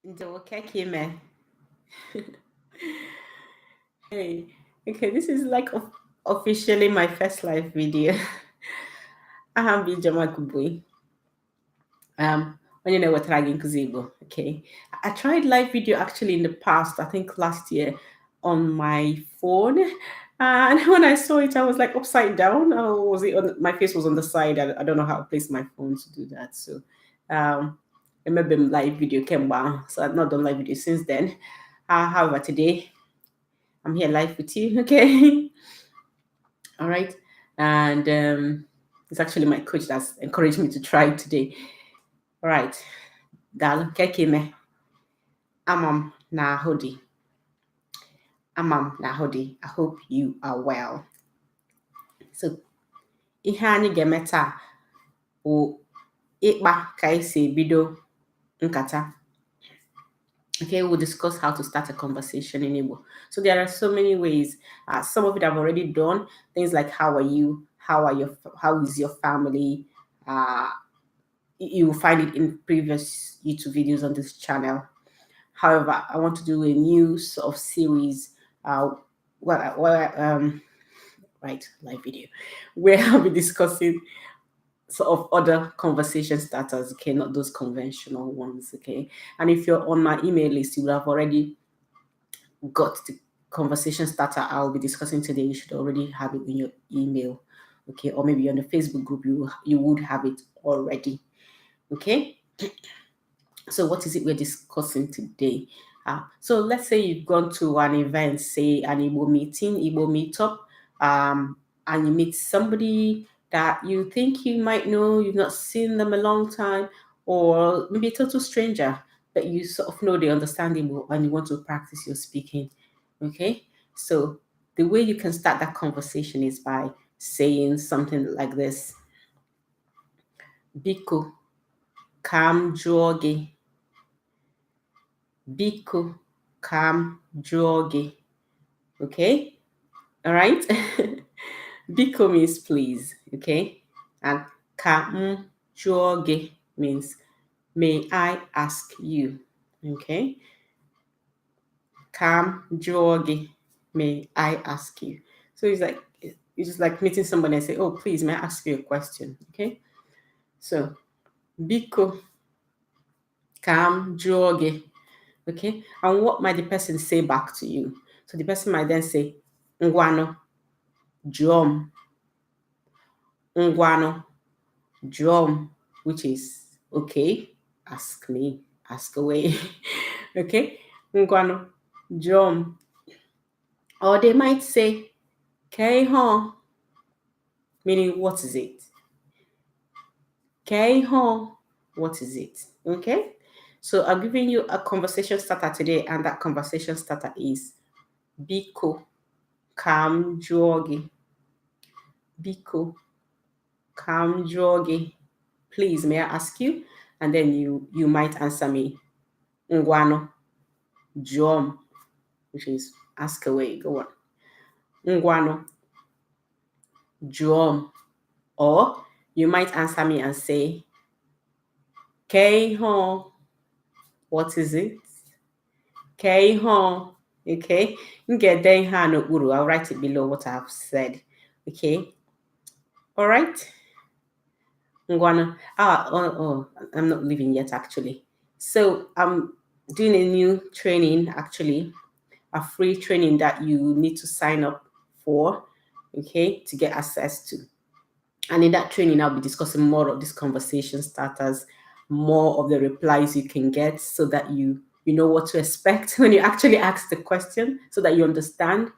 Kime. Hey, okay, this is like officially my first live video. I'm Bijama Kubui. When you know what I'm Igbo, okay. I tried live video actually in the past, I think last year, on my phone. And when I saw it, I was like upside down. Or was it on my face was on the side? I don't know how to place my phone to do that. So I remember live video came down. So I've not done live video since then. However, today I'm here live with you, okay? All right. And it's actually my coach that's encouraged me to try today. All right. Dal kekime. Amam na hodi. Amam na hodi. I hope you are well. So, ihe anyị ga-eme taa bụ ịkpa ka esi ebido nkata. Okay, we'll discuss how to start a conversation in Igbo. So there are so many ways. Some of it I've already done. Things like how are you? How is your family? You will find it in previous YouTube videos on this channel. However, I want to do a new sort of series. Live video, where I'll be discussing sort of other conversation starters, okay, not those conventional ones, okay. And if you're on my email list, you will have already got the conversation starter I'll be discussing today. You should already have it in your email, okay, or maybe on the Facebook group you would have it already, okay. So what is it we're discussing today? So let's say you've gone to an event, say an Igbo meeting, Igbo meetup, and you meet somebody that you think you might know, you've not seen them a long time, or maybe a total stranger, but you sort of know they understand Igbo and you want to practice your speaking, okay? So the way you can start that conversation is by saying something like this. Biko, kam jogi. Biko, kam jogi. Okay? All right? Biko means please, okay? And kam jogi means may I ask you, okay? Kam jogi, may I ask you. So it's just like meeting somebody and say, oh, please, may I ask you a question, okay? So, Biko, kam jogi. Okay, and what might the person say back to you? So the person might then say, Ngwanụ, jụọ Ngwanụ, jụọ, which is, okay, ask me, ask away. Okay, Ngwanụ, jụọ. Or they might say, Keiho, meaning what is it? Keiho, what is it? Okay, so I'm giving you a conversation starter today, and that conversation starter is Biko, kam jogi. Biko, kam jogi. Please, may I ask you? And then you might answer me, Ngwanụ, jụọ, which is ask away. Go on. Ngwanụ, jụọ. Or you might answer me and say, Keiho, what is it? Keiho. Okay. I'll write it below what I've said. Okay. All right. Ngwanụ. I'm not leaving yet actually. So I'm doing a new training, actually, a free training that you need to sign up for, okay, to get access to. And in that training, I'll be discussing more of these conversation starters, more of the replies you can get, so that you know what to expect when you actually ask the question, so that you understand,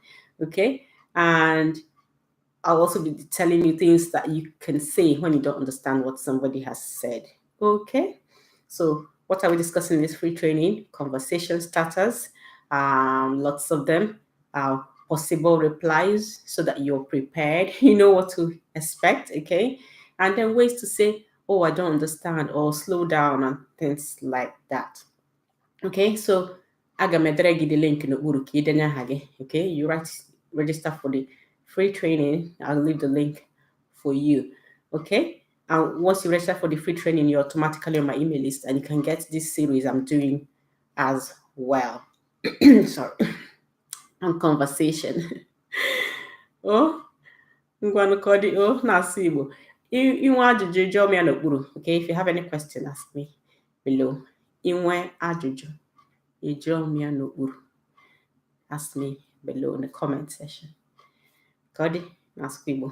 okay? And I'll also be telling you things that you can say when you don't understand what somebody has said, okay? So what are we discussing in this free training? Conversation starters, lots of them, possible replies so that you're prepared, you know what to expect, okay? And then ways to say, oh, I don't understand, or slow down, and things like that. Okay, so aga m edere gị the link n'okpuru ka idenye aha gị, okay? You register for the free training. I'll leave the link for you, okay? And once you register for the free training, you're automatically on my email list, and you can get this series I'm doing as well. Sorry. And conversation. Oh, Ngwanụ ka ọ dị na-asụ Igbo. Inwe ajụjụ jụọ m ya n'okpuru. Okay, if you have any question, ask me below. Inwe ajụjụ jụọ m ya n'okpuru. Ask me below in the comment section. Ka ọ dị na-asụ Igbo.